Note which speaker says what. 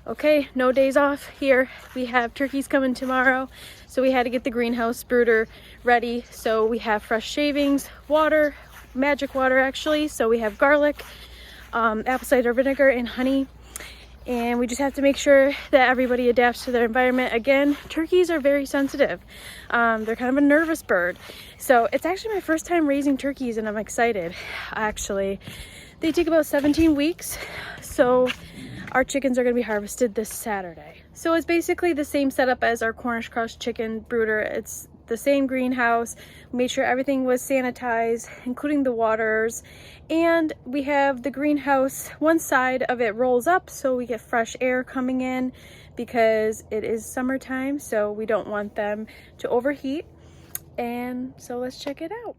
Speaker 1: Okay, no days off here. We have turkeys coming tomorrow, so we had to get the greenhouse brooder ready. So we have fresh shavings, water, magic water actually. So we have garlic, apple cider vinegar, and honey. And we just have to make sure that everybody adapts to their environment. Again, turkeys are very sensitive. They're kind of a nervous bird. So it's actually my first time raising turkeys and I'm excited. Actually, they take about 17 weeks. So our chickens are going to be harvested this Saturday. So it's basically the same setup as our Cornish cross chicken brooder. It's the same greenhouse. We made sure everything was sanitized, including the waters. And we have the greenhouse, one side of it rolls up so we get fresh air coming in because it is summertime, so we don't want them to overheat. And so let's check it out.